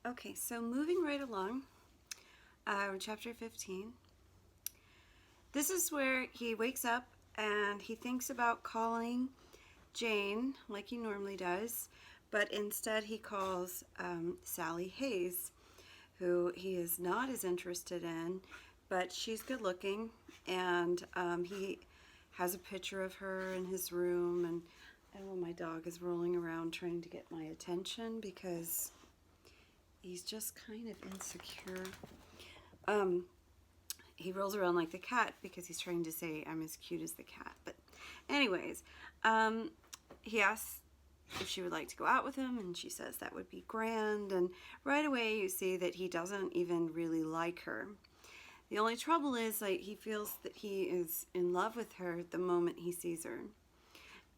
Okay, so moving right along, chapter 15. This is where he wakes up and he thinks about calling Jane like he normally does, but instead he calls Sally Hayes, who he is not as interested in, but she's good looking, and he has a picture of her in his room, and my dog is rolling around trying to get my attention because he's just kind of insecure. He rolls around like the cat because he's trying to say I'm as cute as the cat. But anyways, he asks if she would like to go out with him, and she says that would be grand. And right away you see that he doesn't even really like her. The only trouble is, like, he feels that he is in love with her the moment he sees her.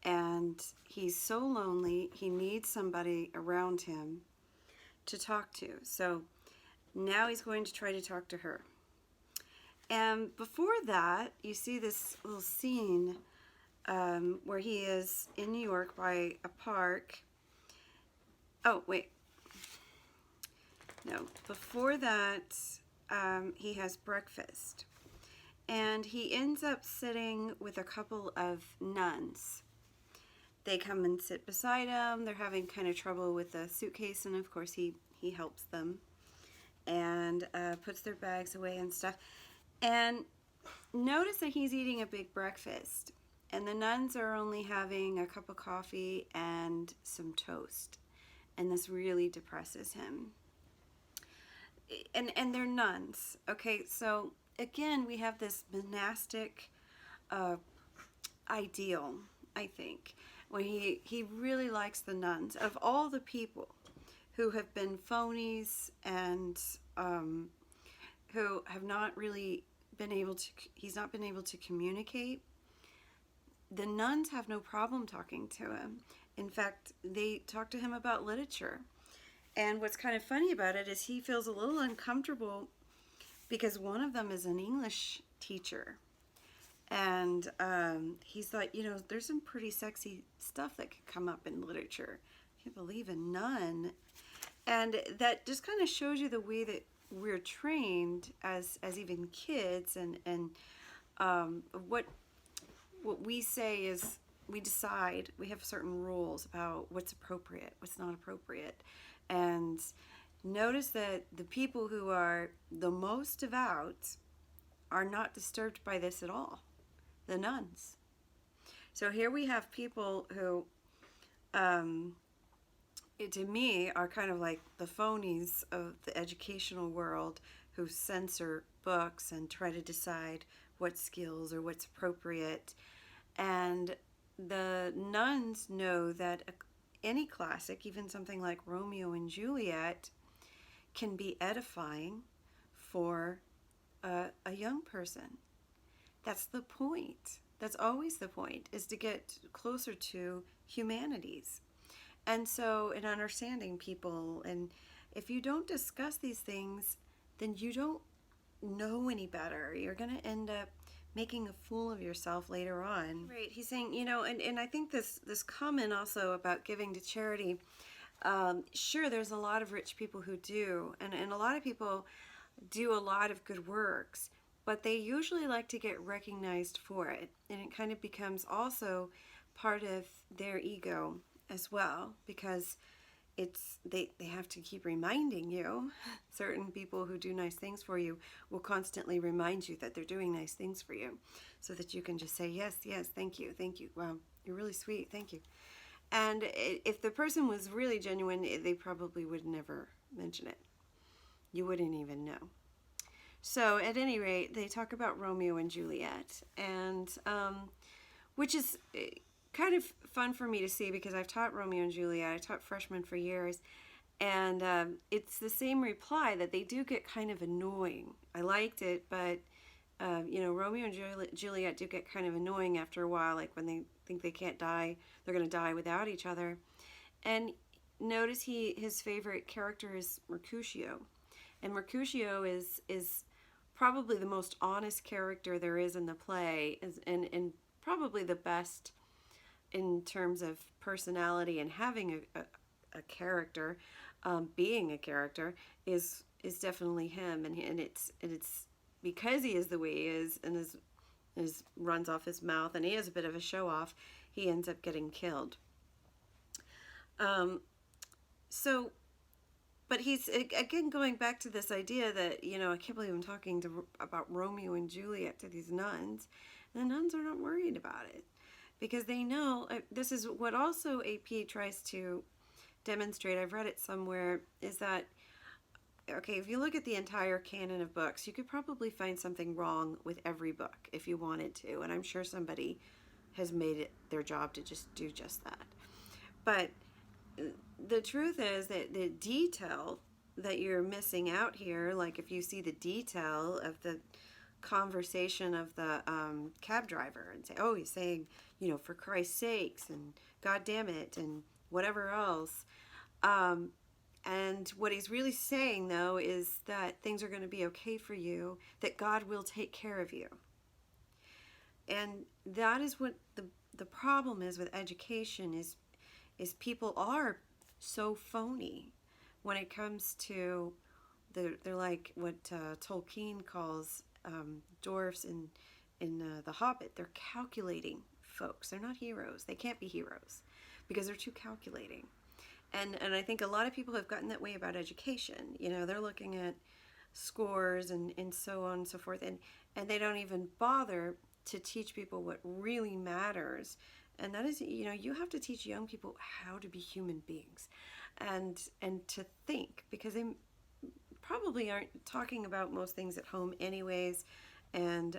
And he's so lonely, he needs somebody around him to talk to. So now he's going to try to talk to her. And before that, you see this little scene where he is in New York by a park. Oh, wait. No, before that, he has breakfast. And he ends up sitting with a couple of nuns. They come and sit beside him. They're having kind of trouble with the suitcase, and of course he helps them and puts their bags away and stuff. And notice that he's eating a big breakfast, and the nuns are only having a cup of coffee and some toast, and this really depresses him. And they're nuns. Okay, so again we have this monastic ideal, I think, when he really likes the nuns. Of all the people who have been phonies and who have not really been able to, he's not been able to communicate, the nuns have no problem talking to him. In fact, they talk to him about literature. And what's kind of funny about it is he feels a little uncomfortable because one of them is an English teacher. And he's thought, there's some pretty sexy stuff that could come up in literature. I can't believe a nun. And that just kind of shows you the way that we're trained as even kids, and what we say is we decide, we have certain rules about what's appropriate, what's not appropriate. And notice that the people who are the most devout are not disturbed by this at all, the nuns. So here we have people who to me are kind of like the phonies of the educational world, who censor books and try to decide what skills or what's appropriate. And the nuns know that any classic, even something like Romeo and Juliet, can be edifying for a young person. That's the point. That's always the point, is to get closer to humanities. And so in understanding people, and if you don't discuss these things, then you don't know any better. You're going to end up making a fool of yourself later on. Right. He's saying, and I think this comment also about giving to charity, sure, there's a lot of rich people who do, and a lot of people do a lot of good works, but they usually like to get recognized for it. And it kind of becomes also part of their ego as well, because they have to keep reminding you. Certain people who do nice things for you will constantly remind you that they're doing nice things for you, so that you can just say, yes, thank you, wow, you're really sweet, thank you. And if the person was really genuine, they probably would never mention it. You wouldn't even know. So at any rate, they talk about Romeo and Juliet, and which is kind of fun for me to see, because I've taught Romeo and Juliet. I taught freshmen for years, and it's the same reply, that they do get kind of annoying. I liked it, but Romeo and Juliet do get kind of annoying after a while, like when they think they can't die, they're going to die without each other. And notice his favorite character is Mercutio, and Mercutio is probably the most honest character there is in the play, and probably the best in terms of personality and having a character. being a character is definitely him, and it's because he is the way he is, and is runs off his mouth, and he is a bit of a show off. He ends up getting killed. Um, so, but he's again going back to this idea that, I can't believe I'm talking about Romeo and Juliet to these nuns, and the nuns are not worried about it because they know this is what also AP tries to demonstrate. I've read it somewhere, is that okay, if you look at the entire canon of books, you could probably find something wrong with every book if you wanted to, and I'm sure somebody has made it their job to just do just that. But the truth is that the detail that you're missing out here, like if you see the detail of the conversation of the cab driver and say, oh, he's saying, for Christ's sakes and God damn it and whatever else. And what he's really saying, though, is that things are going to be okay for you, that God will take care of you. And that is what the problem is with education is people are so phony when it comes to they're like what Tolkien calls dwarves in The Hobbit. They're calculating folks. They're not heroes. They can't be heroes because they're too calculating. And I think a lot of people have gotten that way about education. They're looking at scores and so on and so forth, and they don't even bother to teach people what really matters. And that is, you have to teach young people how to be human beings and to think, because they probably aren't talking about most things at home anyways. And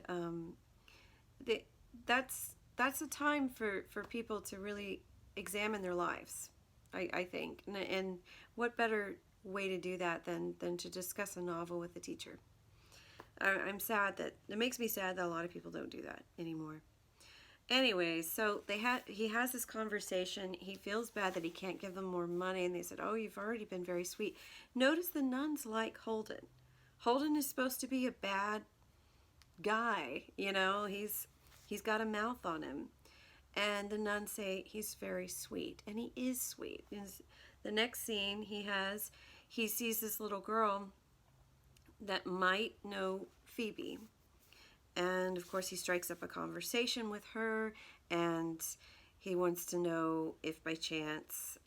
that's a time for people to really examine their lives, I think. And what better way to do that than to discuss a novel with a teacher? I'm sad that it makes me sad that a lot of people don't do that anymore. Anyway, so he has this conversation. He feels bad that he can't give them more money, and they said, "Oh, you've already been very sweet." Notice the nuns like Holden. Holden is supposed to be a bad guy. He's got a mouth on him. And the nuns say he's very sweet, and he is sweet. The next scene he sees this little girl that might know Phoebe. And of course he strikes up a conversation with her, and he wants to know if by chance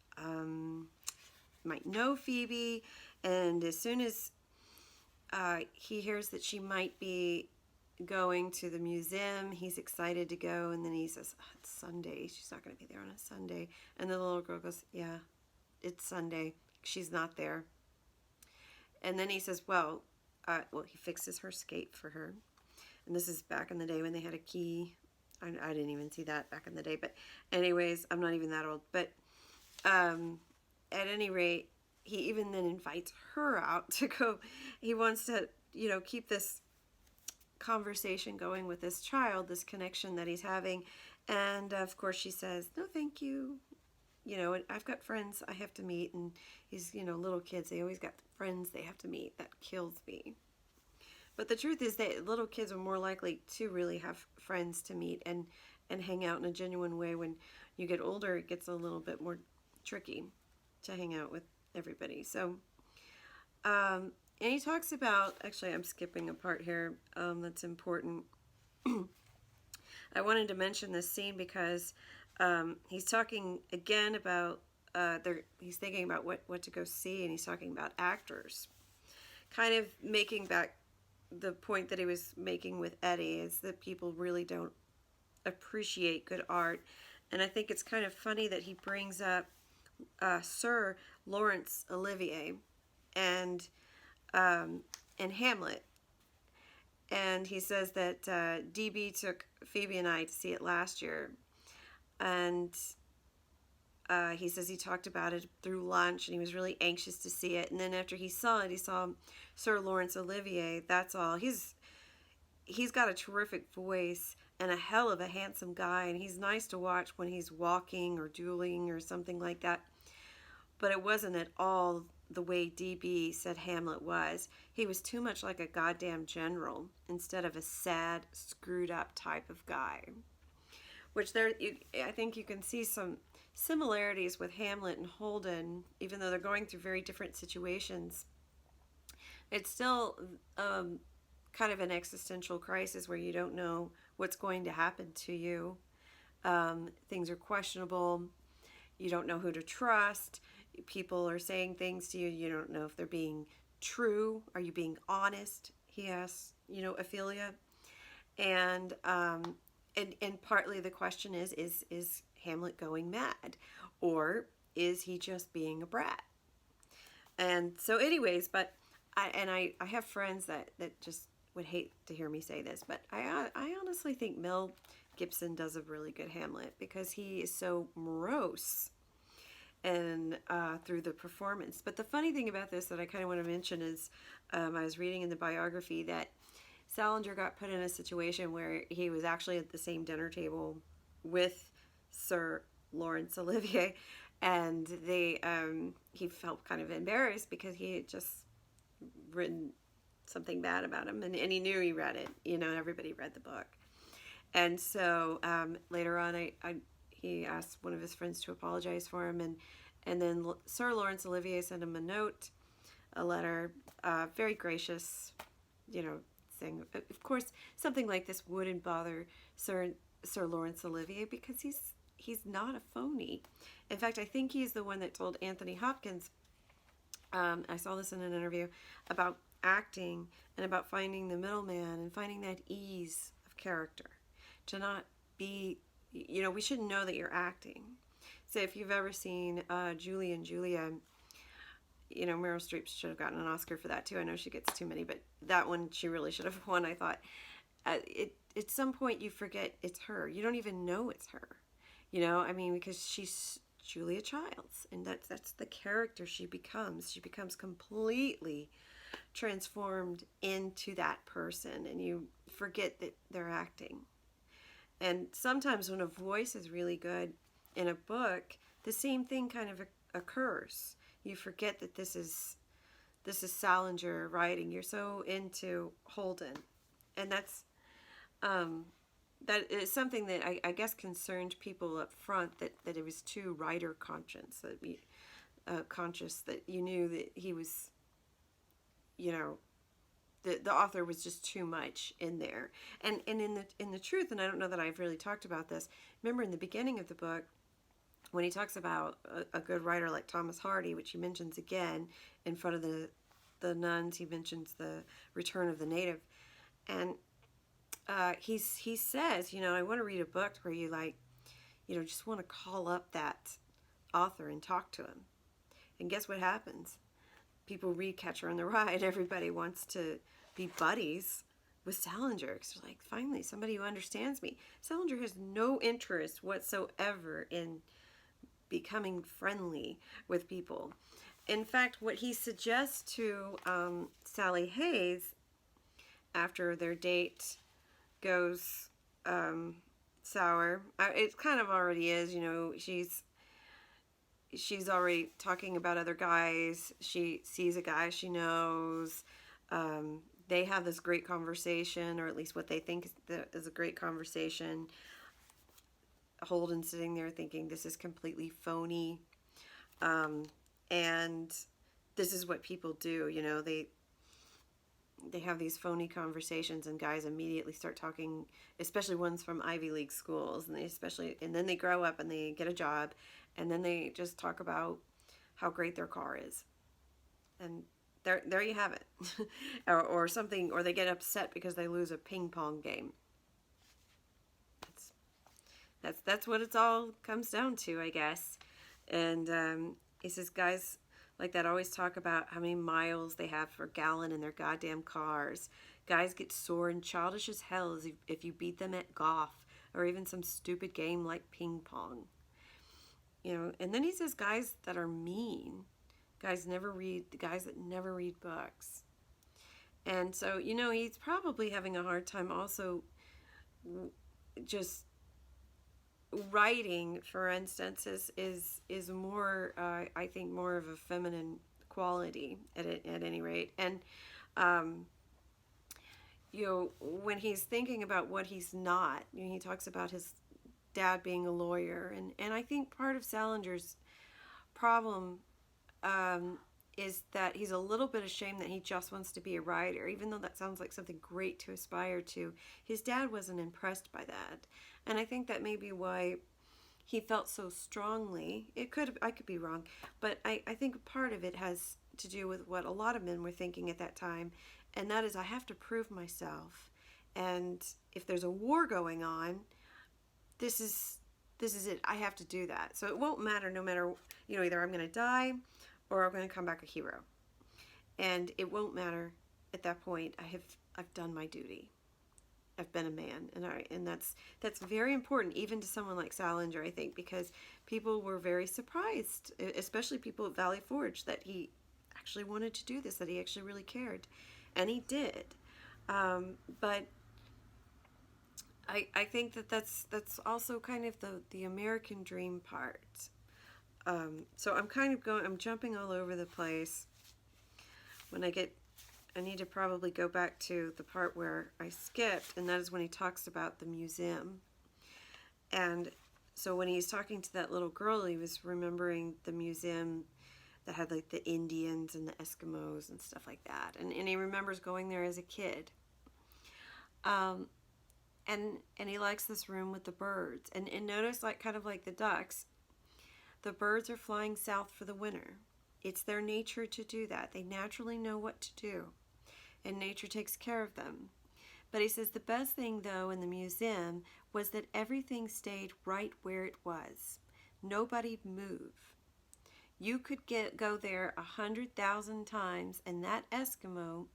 might know Phoebe. And as soon as he hears that she might be going to the museum, he's excited to go, and then he says, oh, it's Sunday, she's not going to be there on a Sunday. And the little girl goes, yeah, it's Sunday, she's not there. And then he says, well, he fixes her skate for her. And this is back in the day when they had a key. I didn't even see that back in the day, but anyways, I'm not even that old. But at any rate, he even then invites her out to go. He wants to, keep this conversation going with this child, this connection that he's having. And of course she says, no, thank you. I've got friends I have to meet. And he's, little kids, they always got friends they have to meet. That kills me. But the truth is that little kids are more likely to really have friends to meet and hang out in a genuine way. When you get older, it gets a little bit more tricky to hang out with everybody. So, and he talks about, actually I'm skipping a part here that's important. I wanted to mention this scene because he's talking again about, he's thinking about what to go see, and he's talking about actors. Kind of making back the point that he was making with Eddie, is that people really don't appreciate good art. And I think it's kind of funny that he brings up Sir Laurence Olivier and Hamlet. And he says that DB took Phoebe and I to see it last year. And he says he talked about it through lunch, and he was really anxious to see it. And then after he saw it, he saw Sir Laurence Olivier. That's all. He's got a terrific voice and a hell of a handsome guy, and he's nice to watch when he's walking or dueling or something like that. But it wasn't at all the way DB said Hamlet was. He was too much like a goddamn general instead of a sad, screwed up type of guy. Which I think you can see some similarities with Hamlet and Holden, even though they're going through very different situations. It's still kind of an existential crisis where you don't know what's going to happen to you. Things are questionable. You don't know who to trust. People are saying things to you. You don't know if they're being true. Are you being honest? He asks, Ophelia. And partly the question is Hamlet going mad, or is he just being a brat? And so, anyways, but I have friends that just would hate to hear me say this, but I honestly think Mel Gibson does a really good Hamlet because he is so morose and through the performance. But the funny thing about this that I kind of want to mention is I was reading in the biography that Salinger got put in a situation where he was actually at the same dinner table with Sir Laurence Olivier, and he felt kind of embarrassed because he had just written something bad about him, and he knew he read it. Everybody read the book, and so later on, he asked one of his friends to apologize for him, and then Sir Laurence Olivier sent him a letter, very gracious, saying, of course, something like this wouldn't bother Sir Laurence Olivier because he's not a phony. In fact, I think he's the one that told Anthony Hopkins, I saw this in an interview, about acting and about finding the middleman and finding that ease of character. To not be, we shouldn't know that you're acting. So if you've ever seen Julie and Julia, Meryl Streep should have gotten an Oscar for that too. I know she gets too many, but that one she really should have won, I thought. At some point you forget it's her. You don't even know it's her. Because she's Julia Childs, and that's the character she becomes. She becomes completely transformed into that person, and you forget that they're acting. And sometimes when a voice is really good in a book, the same thing kind of occurs. You forget that this is Salinger writing. You're so into Holden, and that is something that I guess concerned people up front, that it was too writer conscious, conscious, that you knew that he was, the author was just too much in there. And in the truth, and I don't know that I've really talked about this, remember in the beginning of the book, when he talks about a good writer like Thomas Hardy, which he mentions again in front of the nuns, he mentions the return of the native. And he says, I want to read a book where you just want to call up that author and talk to him. And guess what happens? People read Catcher in the Rye, and everybody wants to be buddies with Salinger, because they're like, finally, somebody who understands me. Salinger has no interest whatsoever in becoming friendly with people. In fact, what he suggests to Sally Hayes after their date goes sour, it kind of already is, she's already talking about other guys. She sees a guy she knows. They have this great conversation, or at least what they think is a great conversation. Holden sitting there thinking this is completely phony, and this is what people do. They have these phony conversations, and guys immediately start talking, especially ones from Ivy League schools, and then they grow up and they get a job, and then they just talk about how great their car is, and there you have it. or something, or they get upset because they lose a ping pong game. That's what it's all comes down to, I guess. And he says guys like that always talk about how many miles they have per gallon in their goddamn cars. Guys get sore and childish as hell if you beat them at golf or even some stupid game like ping pong. And then he says guys that are mean. Guys that never read books. And so, he's probably having a hard time also just writing, for instance, is more, I think, more of a feminine quality at any rate. And when he's thinking about what he's not, he talks about his dad being a lawyer. And I think part of Salinger's problem is that he's a little bit ashamed that he just wants to be a writer, even though that sounds like something great to aspire to. His dad wasn't impressed by that. And I think that may be why he felt so strongly. I could be wrong, but I think part of it has to do with what a lot of men were thinking at that time, and that is, I have to prove myself. And if there's a war going on, this is it. I have to do that. So it won't matter, no matter, either I'm going to die or I'm going to come back a hero. And it won't matter at that point. I've done my duty. I've been a man, and that's very important, even to someone like Salinger, I think, because people were very surprised, especially people at Valley Forge, that he actually wanted to do this, that he actually really cared, and he did. But I think that's also kind of the American dream part. So I'm jumping all over the place. I need to probably go back to the part where I skipped, and that is when he talks about the museum. And so when he's talking to that little girl, he was remembering the museum that had like the Indians and the Eskimos and stuff like that. And he remembers going there as a kid. And he likes this room with the birds. And notice, like, kind of like the ducks, the birds are flying south for the winter. It's their nature to do that. They naturally know what to do, and nature takes care of them. But he says the best thing, though, in the museum was that everything stayed right where it was. Nobody'd move. You could go there 100,000 times, and that Eskimo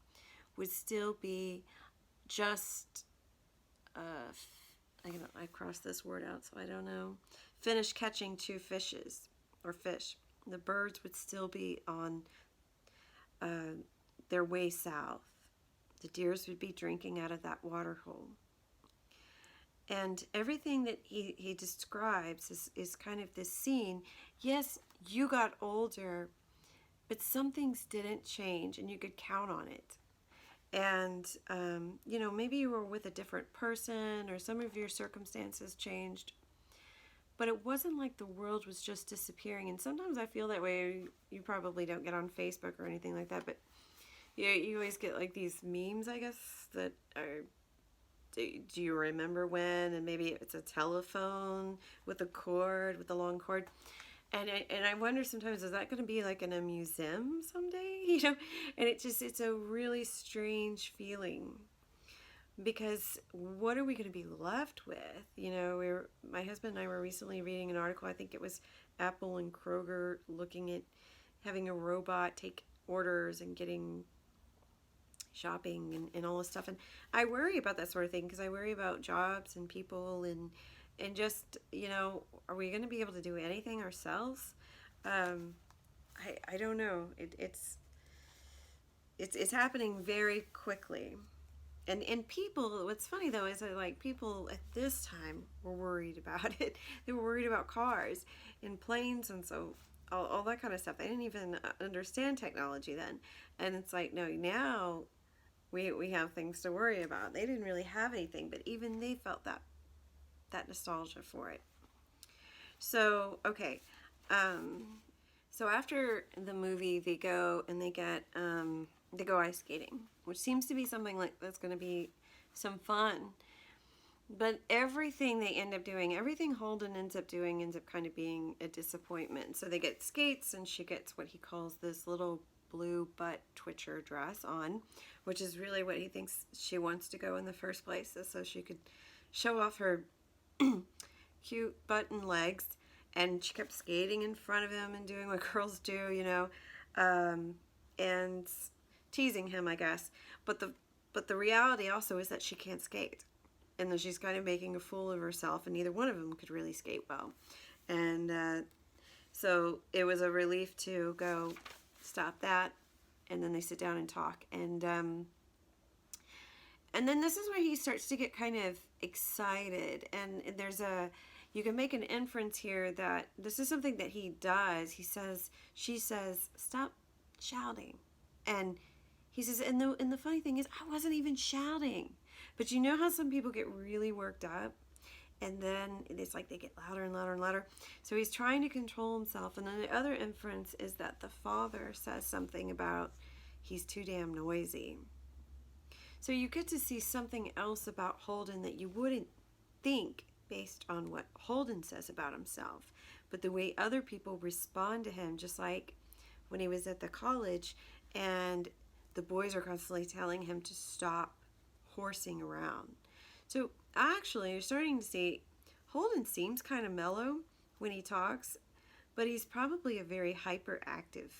would still be just, I crossed this word out, so I don't know, finished catching 2 fishes, or fish. The birds would still be on their way south. The deers would be drinking out of that water hole. And everything that he describes is kind of this scene. Yes, you got older, but some things didn't change, and you could count on it. And, maybe you were with a different person, or some of your circumstances changed, but it wasn't like the world was just disappearing. And sometimes I feel that way. You probably don't get on Facebook or anything like that, but you always get like these memes, I guess, that are, do you remember when? And maybe it's a telephone with a long cord. And I wonder sometimes, is that going to be like in a museum someday? And it's a really strange feeling, because what are we going to be left with? My husband and I were recently reading an article. I think it was Apple and Kroger looking at having a robot take orders and getting shopping and all this stuff. And I worry about that sort of thing, because I worry about jobs and people and just, are we going to be able to do anything ourselves? I don't know. It's happening very quickly. And people, what's funny though is that, like, people at this time were worried about it. They were worried about cars and planes, and so all that kind of stuff. They didn't even understand technology then. And it's like, no, now we have things to worry about. They didn't really have anything, but even they felt that nostalgia for it. So, okay. So after the movie, they go and they go ice skating, which seems to be something like that's going to be some fun. But everything they end up doing, everything Holden ends up doing, ends up kind of being a disappointment. So they get skates, and she gets what he calls this little blue butt twitcher dress on, which is really what he thinks she wants to go in the first place, so she could show off her cute butt and legs. And she kept skating in front of him and doing what girls do, and teasing him, I guess. But the reality also is that she can't skate, and that she's kind of making a fool of herself, and neither one of them could really skate well. And so it was a relief to go stop that, and then they sit down and talk. And then this is where he starts to get kind of excited, and you can make an inference here that this is something that he does. She says, stop shouting. And he says, and the funny thing is, I wasn't even shouting. But you know how some people get really worked up? And then it's like they get louder and louder and louder. So he's trying to control himself. And then the other inference is that the father says something about he's too damn noisy. So you get to see something else about Holden that you wouldn't think based on what Holden says about himself, but the way other people respond to him, just like when he was at the college and the boys are constantly telling him to stop horsing around. So actually, you're starting to see Holden seems kind of mellow when he talks, but he's probably a very hyperactive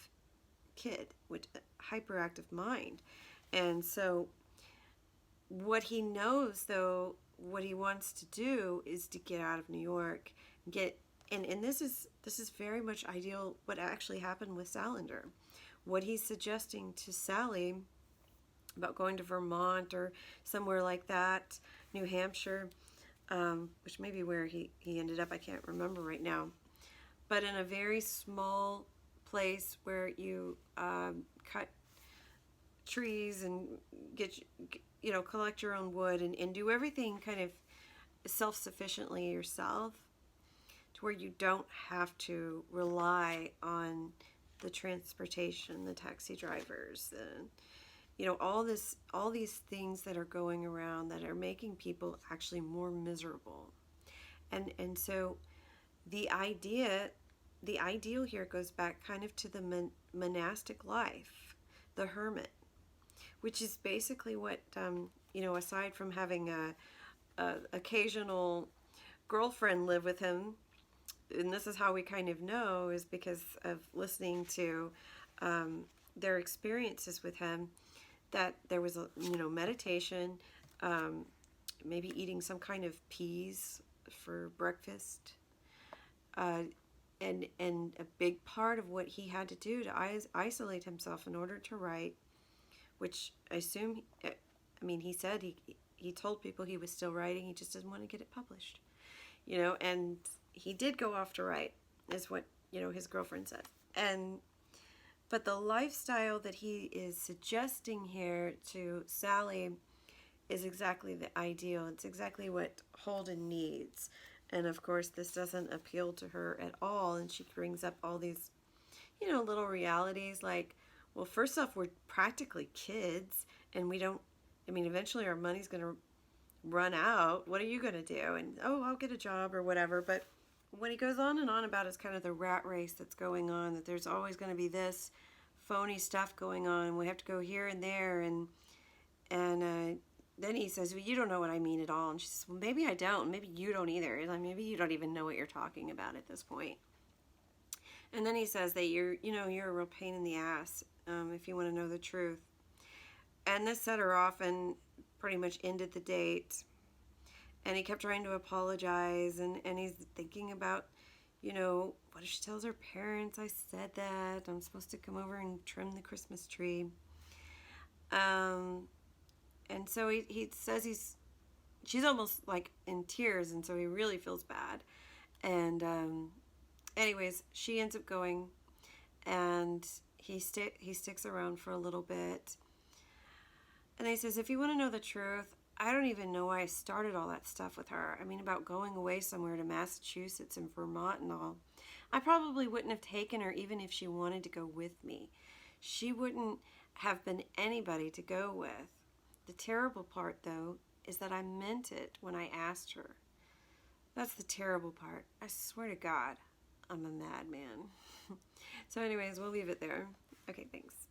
kid with a hyperactive mind. And so what he knows, though, what he wants to do is to get out of New York, get and this is very much ideal what actually happened with Salander. What he's suggesting to Sally about going to Vermont or somewhere like that, New Hampshire, which may be where he ended up, I can't remember right now, but in a very small place where you cut trees and get collect your own wood and do everything kind of self-sufficiently yourself, to where you don't have to rely on the transportation, the taxi drivers, all these things that are going around that are making people actually more miserable. And so the ideal here goes back kind of to the monastic life, the hermit, which is basically what aside from having a occasional girlfriend live with him, and this is how we kind of know is because of listening to their experiences with him, that there was a meditation, maybe eating some kind of peas for breakfast, and a big part of what he had to do to isolate himself in order to write, which I assume, he said he told people he was still writing, he just didn't want to get it published, and he did go off to write, is what his girlfriend said. But the lifestyle that he is suggesting here to Sally is exactly the ideal. It's exactly what Holden needs. And of course, this doesn't appeal to her at all. And she brings up all these, little realities like, well, first off, we're practically kids and we don't, eventually our money's going to run out. What are you going to do? And, oh, I'll get a job or whatever. But what he goes on and on about is kind of the rat race that's going on, that there's always going to be this phony stuff going on. We have to go here and there. And then he says, well, you don't know what I mean at all. And she says, well, maybe I don't. Maybe you don't either. Like, maybe you don't even know what you're talking about at this point. And then he says that you're a real pain in the ass if you want to know the truth. And this set her off and pretty much ended the date. And he kept trying to apologize, and he's thinking about, what if she tells her parents I said that? I'm supposed to come over and trim the Christmas tree. And so he says she's almost like in tears, and so he really feels bad. And anyways, she ends up going, and he sticks around for a little bit. And he says, if you want to know the truth, I don't even know why I started all that stuff with her. About going away somewhere to Massachusetts and Vermont and all. I probably wouldn't have taken her even if she wanted to go with me. She wouldn't have been anybody to go with. The terrible part, though, is that I meant it when I asked her. That's the terrible part. I swear to God, I'm a madman. So anyways, we'll leave it there. Okay, thanks.